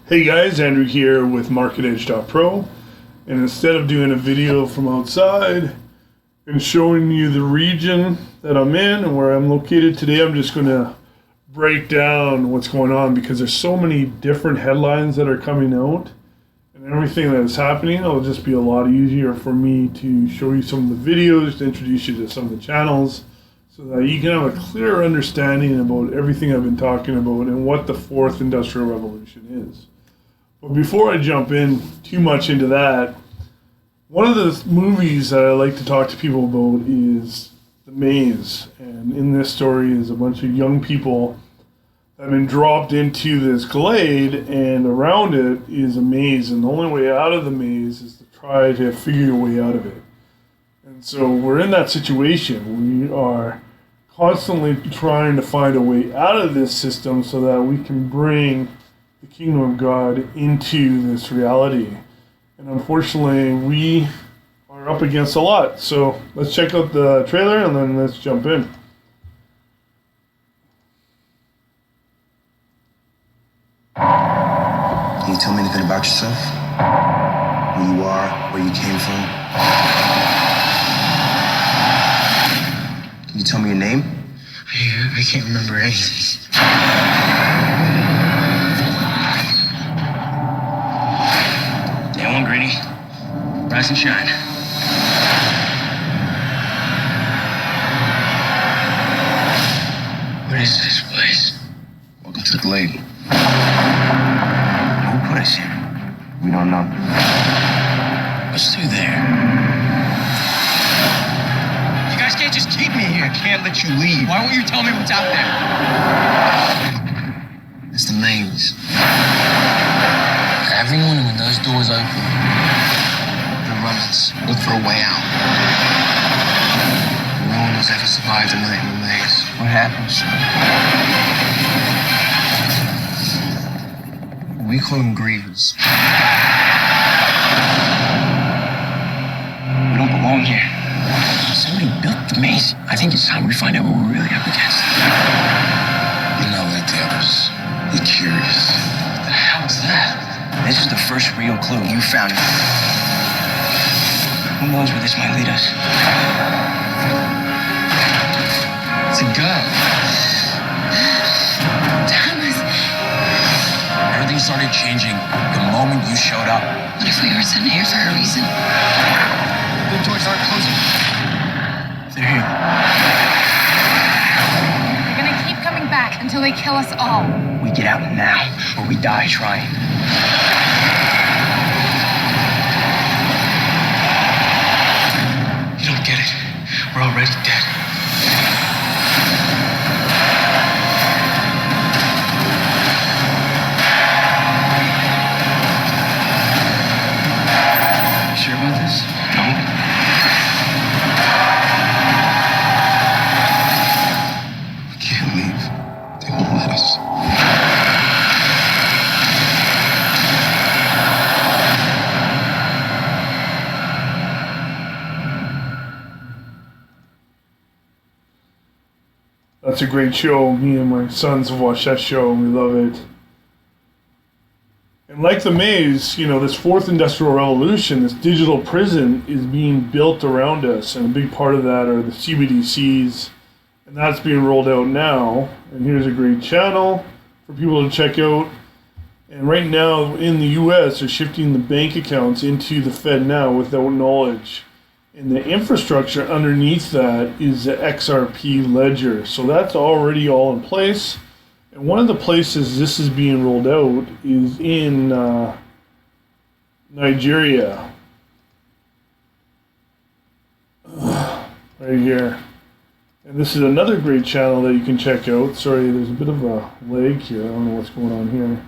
Hey guys, Andrew here with MarketEdge.pro, and instead of doing a video from outside and showing you the region that I'm in and where I'm located today, I'm just going to break down what's going on because there's so many different headlines that are coming out and everything that is happening. It'll just be a lot easier for me to show you some of the videos, to introduce you to some of the channels, so that you can have a clear understanding about everything I've been talking about and what the fourth industrial revolution is. But before I jump in too much into that, one of the movies that I like to talk to people about is The Maze. And in this story is a bunch of young people that have been dropped into this glade, and around it is a maze. And the only way out of the maze is to try to figure your way out of it. And so we're in that situation. We are constantly trying to find a way out of this system so that we can bring the kingdom of God into this reality. And unfortunately, we are up against a lot. So let's check out the trailer and then let's jump in. Can you tell me anything about yourself? Who you are, where you came from? Can you tell me your name? I can't remember anything. Day one, Greeny. Rise and shine. What is this place? Welcome to the Glade. Who put us here? We don't know. What's through there? You guys can't just keep me here. I can't let you leave. Why won't you tell me what's out there? It's the maze. Every morning when those doors open, The runners look for a way out. No one has ever survived a night in the maze. what happens? We call them grievers. We don't belong here. Somebody built the maze. I think it's time we find out what we're really up against. You're not like the others. You're curious. What the hell is that? This is the first real clue. You found it. Who knows where this might lead us? It's a gun. Thomas, Everything started changing the moment you showed up. what if we were sent here for a reason? The doors aren't closing. They're here. They're gonna keep coming back until they kill us all. We get out now, or we die trying. You don't get it. We're already dead. You sure about this? No. We can't leave. They won't let us. That's a great show. Me and my sons have watched that show and we love it. And like The Maze, this fourth industrial revolution, this digital prison is being built around us. And a big part of that are the CBDCs. And that's being rolled out now. And here's a great channel for people to check out. And right now in the US, they're shifting the bank accounts into the Fed now without knowledge. And the infrastructure underneath that is the XRP ledger. So that's already all in place. And one of the places this is being rolled out is in Nigeria. Right here. And this is another great channel that you can check out. Sorry, there's a bit of a lag here. I don't know what's going on here.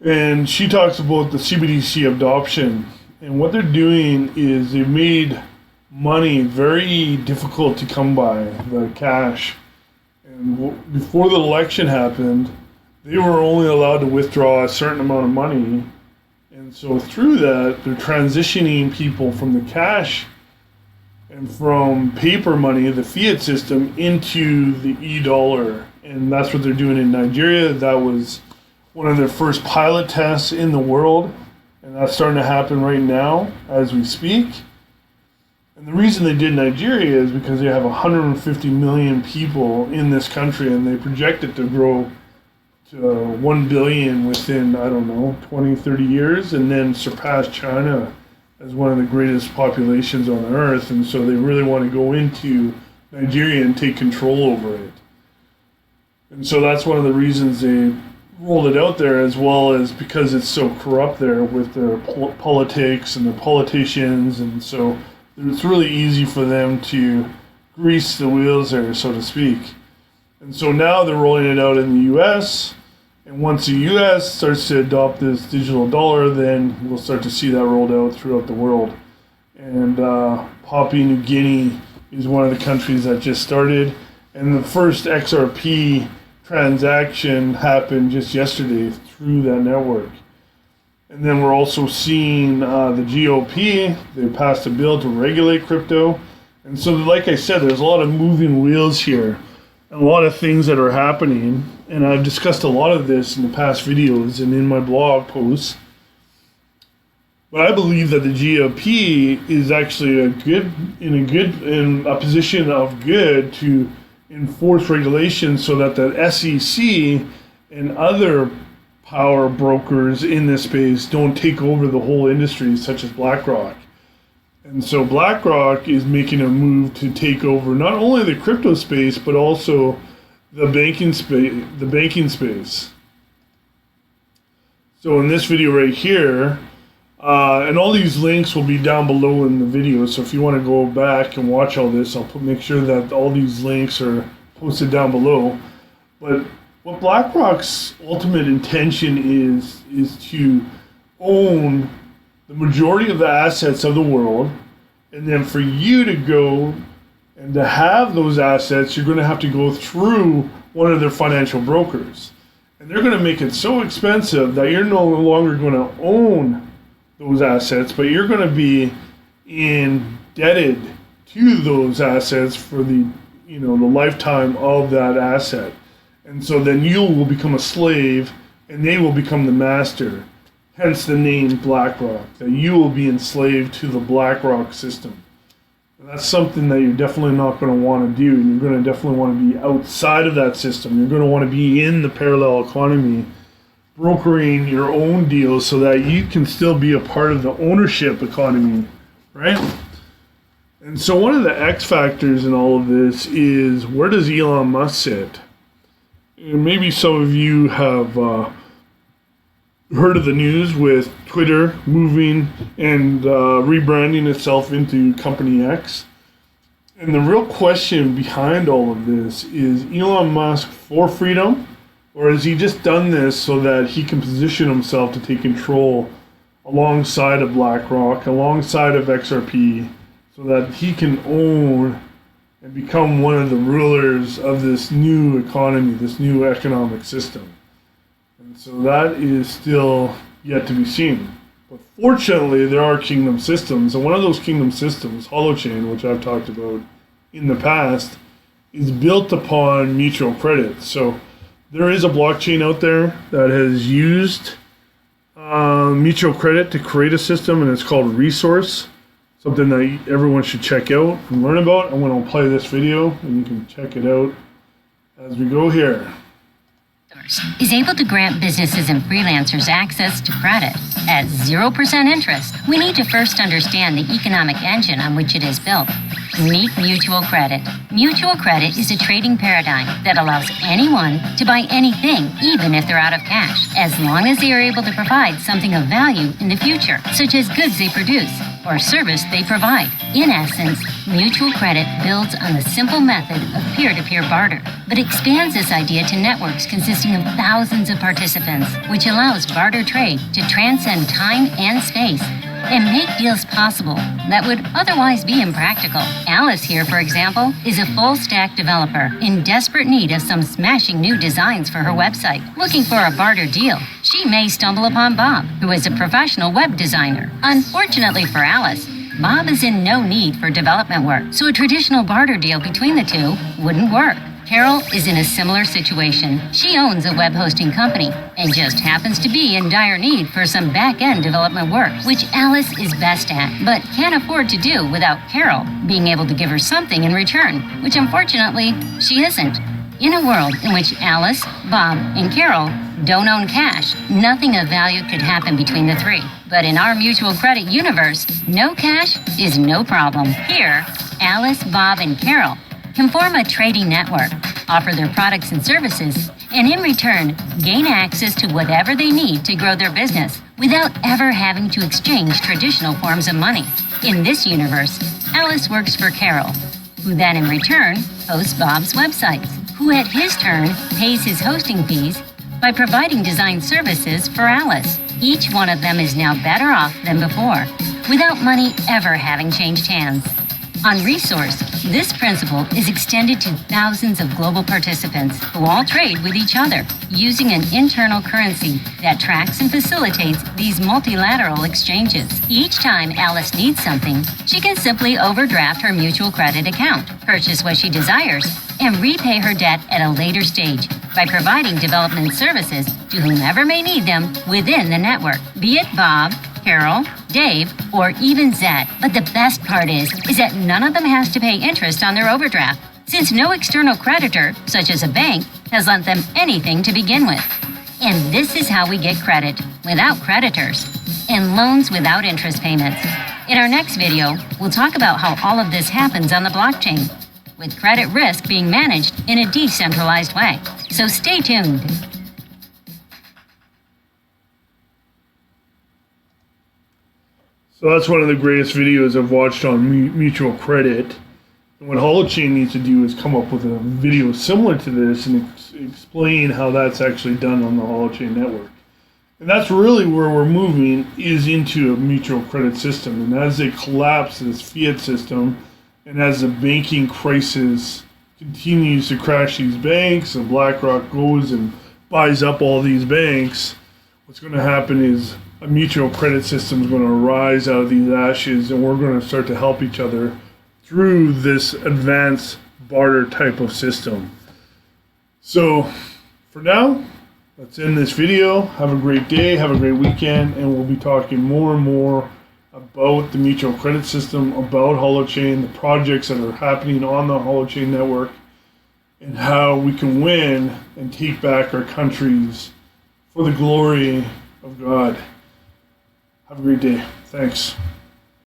And she talks about the CBDC adoption. And what they're doing is they've made money very difficult to come by, the cash. And before the election happened, they were only allowed to withdraw a certain amount of money. And so through that, they're transitioning people from the cash and from paper money, the fiat system, into the e-dollar. And that's what they're doing in Nigeria. That was one of their first pilot tests in the world, and that's starting to happen right now as we speak. And the reason they did Nigeria is because they have 150 million people in this country, and they project it to grow to 1 billion within, 20, 30 years, and then surpass China as one of the greatest populations on earth. And so they really want to go into Nigeria and take control over it. And so that's one of the reasons they rolled it out there, as well as because it's so corrupt there with their politics and the politicians. And so it's really easy for them to grease the wheels there, so to speak. And so now they're rolling it out in the U.S., and once the U.S. starts to adopt this digital dollar, then we'll start to see that rolled out throughout the world. And Papua New Guinea is one of the countries that just started. And the first XRP transaction happened just yesterday through that network. And then we're also seeing the GOP, they passed a bill to regulate crypto. And so, like I said, there's a lot of moving wheels here, and a lot of things that are happening. And I've discussed a lot of this in the past videos and in my blog posts. But I believe that the GOP is actually in a position of good to enforce regulations so that the SEC and other power brokers in this space don't take over the whole industry, such as BlackRock. And so BlackRock is making a move to take over not only the crypto space, but also the banking space. So in this video right here, and all these links will be down below in the video. So if you want to go back and watch all this, I'll make sure that all these links are posted down below. But what BlackRock's ultimate intention is to own the majority of the assets of the world, and then for you to go and to have those assets, you're going to have to go through one of their financial brokers. And they're going to make it so expensive that you're no longer going to own those assets, but you're going to be indebted to those assets for the lifetime of that asset. And so then you will become a slave and they will become the master. Hence the name BlackRock, that you will be enslaved to the BlackRock system. And that's something that you're definitely not going to want to do. You're going to definitely want to be outside of that system. You're going to want to be in the parallel economy, brokering your own deals so that you can still be a part of the ownership economy, right? And so one of the X factors in all of this is, where does Elon Musk sit? And maybe some of you have heard of the news with Twitter moving and rebranding itself into Company X. And the real question behind all of this is Elon Musk for freedom, or has he just done this so that he can position himself to take control alongside of BlackRock, alongside of XRP, so that he can own and become one of the rulers of this new economy, this new economic system? And so that is still yet to be seen. But fortunately, there are kingdom systems, and one of those kingdom systems, Holochain, which I've talked about in the past, is built upon mutual credit. So there is a blockchain out there that has used mutual credit to create a system, and it's called Resource, something that everyone should check out and learn about. I'm going to play this video, and you can check it out as we go here. Is able to grant businesses and freelancers access to credit at 0% interest. We need to first understand the economic engine on which it is built. Meet mutual credit. Mutual credit is a trading paradigm that allows anyone to buy anything, even if they're out of cash, as long as they are able to provide something of value in the future, such as goods they produce or service they provide. In essence, mutual credit builds on the simple method of peer-to-peer barter, but expands this idea to networks consisting of thousands of participants, which allows barter trade to transcend time and space and make deals possible that would otherwise be impractical. Alice here, for example, is a full-stack developer in desperate need of some smashing new designs for her website. Looking for a barter deal, she may stumble upon Bob, who is a professional web designer. Unfortunately for Alice, Bob is in no need for development work, so a traditional barter deal between the two wouldn't work. Carol is in a similar situation. She owns a web hosting company and just happens to be in dire need for some back-end development work, which Alice is best at, but can't afford to do without Carol being able to give her something in return, which unfortunately she isn't. In a world in which Alice, Bob, and Carol don't own cash, nothing of value could happen between the three. But in our mutual credit universe, no cash is no problem. Here, Alice, Bob, and Carol can form a trading network, offer their products and services, and in return, gain access to whatever they need to grow their business without ever having to exchange traditional forms of money. In this universe, Alice works for Carol, who then in return hosts Bob's websites, who at his turn pays his hosting fees by providing design services for Alice. Each one of them is now better off than before, without money ever having changed hands. On Resource, this principle is extended to thousands of global participants who all trade with each other using an internal currency that tracks and facilitates these multilateral exchanges. Each time Alice needs something, she can simply overdraft her mutual credit account, purchase what she desires, and repay her debt at a later stage by providing development services to whomever may need them within the network, be it Bob, Carol, Dave, or even Zed. But the best part is that none of them has to pay interest on their overdraft, since no external creditor, such as a bank, has lent them anything to begin with. And this is how we get credit without creditors, and loans without interest payments. In our next video, we'll talk about how all of this happens on the blockchain, with credit risk being managed in a decentralized way. So stay tuned. So that's one of the greatest videos I've watched on mutual credit. And what Holochain needs to do is come up with a video similar to this and explain how that's actually done on the Holochain network. And that's really where we're moving, is into a mutual credit system. And as they collapse this fiat system, and as the banking crisis continues to crash these banks, and BlackRock goes and buys up all these banks, what's going to happen is a mutual credit system is going to rise out of these ashes, and we're going to start to help each other through this advanced barter type of system. So for now, let's end this video. Have a great day, have a great weekend, and we'll be talking more and more about the mutual credit system, about Holochain, the projects that are happening on the Holochain network, and how we can win and take back our countries for the glory of God. Have a great day. Thanks.